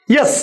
Yes,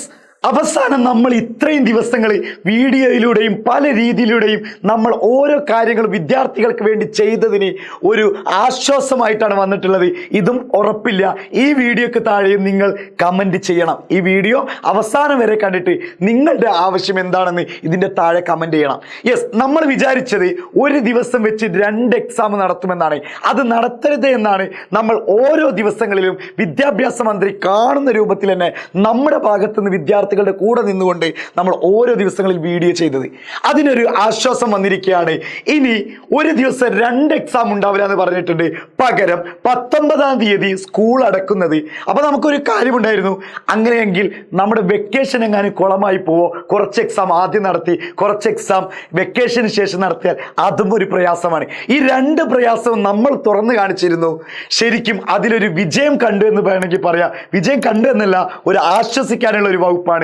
അവസാനം നമ്മൾ ഇത്രയും ദിവസങ്ങൾ വീഡിയോയിലൂടെയും പല രീതിയിലൂടെയും നമ്മൾ ഓരോ കാര്യങ്ങൾ വിദ്യാർത്ഥികൾക്ക് വേണ്ടി ചെയ്തതിന് ഒരു ആശ്വാസമായിട്ടാണ് വന്നിട്ടുള്ളത്. ഇതും ഉറപ്പില്ല. ഈ വീഡിയോക്ക് താഴെയും നിങ്ങൾ കമൻറ്റ് ചെയ്യണം. ഈ വീഡിയോ അവസാനം വരെ കണ്ടിട്ട് നിങ്ങളുടെ ആവശ്യം എന്താണെന്ന് ഇതിൻ്റെ താഴെ കമൻറ്റ് ചെയ്യണം. യെസ്, നമ്മൾ വിചാരിച്ചത് ഒരു ദിവസം വെച്ച് 2 എക്സാം നടത്തുമെന്നാണ്. അത് നടത്തരുത് എന്നാണ് നമ്മൾ ഓരോ ദിവസങ്ങളിലും വിദ്യാഭ്യാസ മന്ത്രി കാണുന്ന രൂപത്തിൽ തന്നെ നമ്മുടെ ഭാഗത്തുനിന്ന് വിദ്യാർത്ഥികളുടെ കൂടെ നിന്നുകൊണ്ട് നമ്മൾ ഓരോ ദിവസങ്ങളിൽ വീഡിയോ ചെയ്തത്. അതിനൊരു ആശ്വാസം വന്നിരിക്കുകയാണ്. ഇനി ഒരു ദിവസം 2 എക്സാം ഉണ്ടാവില്ല എന്ന് പറഞ്ഞിട്ടുണ്ട്. പകരം 19-ാം തീയതി സ്കൂൾ അടക്കുന്നത്. അപ്പോൾ നമുക്കൊരു കാര്യമുണ്ടായിരുന്നു, അങ്ങനെയെങ്കിൽ നമ്മുടെ വെക്കേഷൻ എങ്ങാനും കുളമായി പോവോ? കുറച്ച് എക്സാം ആദ്യം നടത്തി കുറച്ച് എക്സാം വെക്കേഷന് ശേഷം നടത്തിയാൽ അതും ഒരു പ്രയാസമാണ്. ഈ 2 പ്രയാസവും നമ്മൾ തുറന്നു കാണിച്ചിരുന്നു. ശരിക്കും അതിലൊരു വിജയം കണ്ടു എന്ന് വേണമെങ്കിൽ പറയാം. വിജയം കണ്ടു എന്നല്ല, ഒരു ആശ്വസിക്കാനുള്ള ഒരു വകുപ്പാണ്.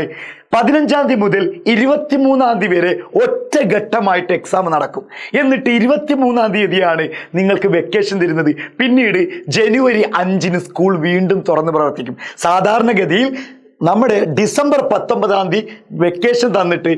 15-ാം തീയതി മുതൽ 23-ാം തീയതി വരെ ഒറ്റഘട്ടമായിട്ട് എക്സാം നടക്കും. എന്നിട്ട് 23-ാം തീയതിയാണ് നിങ്ങൾക്ക് വെക്കേഷൻ തരുന്നത്. പിന്നീട് ജനുവരി 5-ന് സ്കൂൾ വീണ്ടും തുറന്ന് പ്രവർത്തിക്കും. സാധാരണഗതിയിൽ നമ്മുടെ ഡിസംബർ 19-ാം തീയതി വെക്കേഷൻ തന്നിട്ട്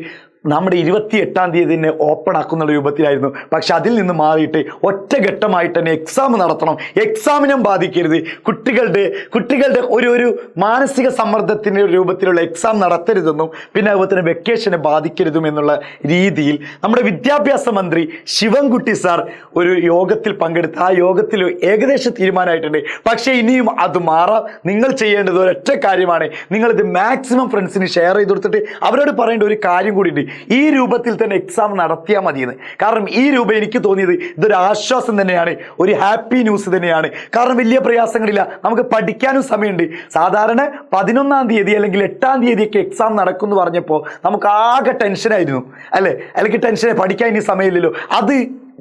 നമ്മുടെ 28-ാം തീയതി തന്നെ ഓപ്പൺ ആക്കുന്ന രൂപത്തിലായിരുന്നു. പക്ഷെ അതിൽ നിന്ന് മാറിയിട്ട് ഒറ്റഘട്ടമായിട്ട് തന്നെ എക്സാം നടത്തണം. എക്സാമിനും ബാധിക്കരുത്. കുട്ടികളുടെ ഒരു മാനസിക സമ്മർദ്ദത്തിൻ്റെ രൂപത്തിലുള്ള എക്സാം നടത്തരുതെന്നും പിന്നെ അതുപോലെ തന്നെ വെക്കേഷനെ ബാധിക്കരുതും എന്നുള്ള രീതിയിൽ നമ്മുടെ വിദ്യാഭ്യാസ മന്ത്രി ശിവൻകുട്ടി സാർ ഒരു യോഗത്തിൽ പങ്കെടുത്ത് ആ യോഗത്തിൽ ഏകദേശം തീരുമാനമായിട്ടുണ്ട്. പക്ഷേ ഇനിയും അത് മാറാം. നിങ്ങൾ ചെയ്യേണ്ടത് ഒരൊറ്റ കാര്യമാണ്. നിങ്ങളിത് മാക്സിമം ഫ്രണ്ട്സിന് ഷെയർ ചെയ്ത് കൊടുത്തിട്ട് അവരോട് പറയേണ്ട ഒരു കാര്യം കൂടിയുണ്ട്. ഈ രൂപത്തിൽ തന്നെ എക്സാം നടത്തിയാൽ മതിയെന്ന്. കാരണം ഈ രൂപം എനിക്ക് തോന്നിയത് ഇതൊരു ആശ്വാസം തന്നെയാണ്, ഒരു ഹാപ്പി ന്യൂസ് തന്നെയാണ്. കാരണം വലിയ പ്രയാസങ്ങളില്ല, നമുക്ക് പഠിക്കാനും സമയമുണ്ട്. സാധാരണ 11-ാം തീയതി അല്ലെങ്കിൽ 8-ാം തീയതിയൊക്കെ എക്സാം നടക്കുമെന്ന് പറഞ്ഞപ്പോൾ നമുക്ക് ആകെ ടെൻഷനായിരുന്നു അല്ലേ? അല്ലെങ്കിൽ ടെൻഷനെ പഠിക്കാൻ ഇനി സമയമില്ലല്ലോ. അത്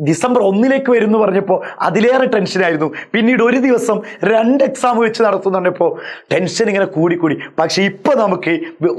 ഡിസംബർ 1-ലേക്ക് വരുമെന്ന് പറഞ്ഞപ്പോൾ അതിലേറെ ടെൻഷനായിരുന്നു. പിന്നീട് ഒരു ദിവസം 2 എക്സാം വെച്ച് നടത്തുന്നുണ്ടപ്പോൾ ടെൻഷൻ ഇങ്ങനെ കൂടിക്കൂടി. പക്ഷേ ഇപ്പോൾ നമുക്ക്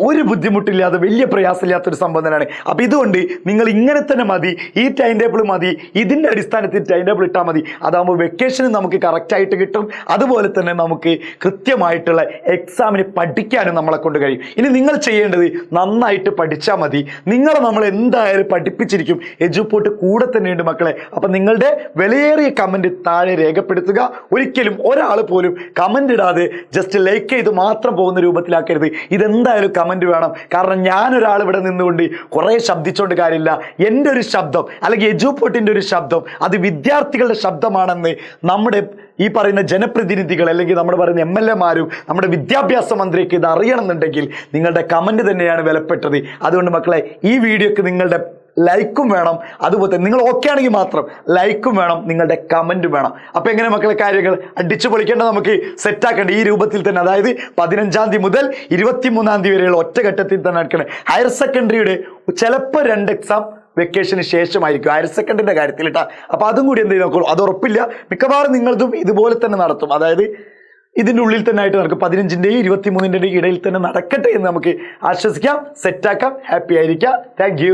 ഒരു ബുദ്ധിമുട്ടില്ലാതെ വലിയ പ്രയാസമില്ലാത്തൊരു സംഭവം തന്നെയാണ്. അപ്പോൾ ഇതുകൊണ്ട് നിങ്ങൾ ഇങ്ങനെ തന്നെ മതി, ഈ ടൈം ടേബിൾ മതി, ഇതിൻ്റെ അടിസ്ഥാനത്തിൽ ടൈം ടേബിൾ ഇട്ടാൽ മതി. അതാകുമ്പോൾ വെക്കേഷന് നമുക്ക് കറക്റ്റായിട്ട് കിട്ടും. അതുപോലെ തന്നെ നമുക്ക് കൃത്യമായിട്ടുള്ള എക്സാമിന് പഠിക്കാനും നമ്മളെ കൊണ്ട് കഴിയും. ഇനി നിങ്ങൾ ചെയ്യേണ്ടത് നന്നായിട്ട് പഠിച്ചാൽ മതി. നിങ്ങളെ നമ്മൾ എന്തായാലും പഠിപ്പിച്ചിരിക്കും. എജുപോർട്ട് കൂടെ തന്നെയുണ്ട് മക്കളെ. അപ്പൊ നിങ്ങളുടെ വിലയേറിയ കമന്റ് താഴെ രേഖപ്പെടുത്തുക. ഒരിക്കലും ഒരാൾ പോലും കമന്റ് ഇടാതെ ജസ്റ്റ് ലൈക്ക് ചെയ്ത് മാത്രം പോകുന്ന രൂപത്തിലാക്കരുത്. ഇതെന്തായാലും കമന്റ് വേണം. കാരണം ഞാനൊരാൾ ഇവിടെ നിന്നുകൊണ്ട് കുറേ ശബ്ദിച്ചുകൊണ്ട് കാര്യമില്ല. എൻ്റെ ഒരു ശബ്ദം അല്ലെങ്കിൽ എജുപോർട്ടിൻ്റെ ഒരു ശബ്ദം അത് വിദ്യാർത്ഥികളുടെ ശബ്ദമാണെന്ന് നമ്മുടെ ഈ പറയുന്ന ജനപ്രതിനിധികൾ അല്ലെങ്കിൽ നമ്മൾ പറയുന്ന MLA-മാരും നമ്മുടെ വിദ്യാഭ്യാസ മന്ത്രിക്ക് ഇത് അറിയണമെന്നുണ്ടെങ്കിൽ നിങ്ങളുടെ കമന്റ് തന്നെയാണ് വിലപ്പെട്ടത്. അതുകൊണ്ട് മക്കളെ, ഈ വീഡിയോക്ക് നിങ്ങളുടെ ലൈക്കും വേണം. അതുപോലെ തന്നെ നിങ്ങൾ ഓക്കെ ആണെങ്കിൽ മാത്രം ലൈക്കും വേണം, നിങ്ങളുടെ കമൻറ്റും വേണം. അപ്പോൾ എങ്ങനെ മക്കളെ കാര്യങ്ങൾ അടിച്ചു പൊളിക്കേണ്ട, നമുക്ക് സെറ്റാക്കേണ്ട ഈ രൂപത്തിൽ തന്നെ. അതായത് 15-ാം തീയതി മുതൽ 23-ാം തീയതി വരെയുള്ള ഒറ്റഘട്ടത്തിൽ തന്നെ നടക്കണം. ഹയർ സെക്കൻഡറിയുടെ ചിലപ്പോൾ 2 എക്സാം വെക്കേഷന് ശേഷമായിരിക്കും ഹയർ സെക്കൻഡറിൻ്റെ കാര്യത്തിൽ കേട്ടോ. അപ്പോൾ അതും കൂടി എന്ത് ചെയ്ത് നോക്കുള്ളൂ, അത് ഉറപ്പില്ല. മിക്കവാറും നിങ്ങളതും ഇതുപോലെ തന്നെ നടത്തും. അതായത് ഇതിൻ്റെ ഉള്ളിൽ തന്നെ ആയിട്ട് നടക്കും. 15-ൻ്റെയും 23-ൻ്റെയും ഇടയിൽ തന്നെ നടക്കട്ടെ എന്ന് നമുക്ക് ആശ്വസിക്കാം, സെറ്റാക്കാം, ഹാപ്പി ആയിരിക്കാം. താങ്ക്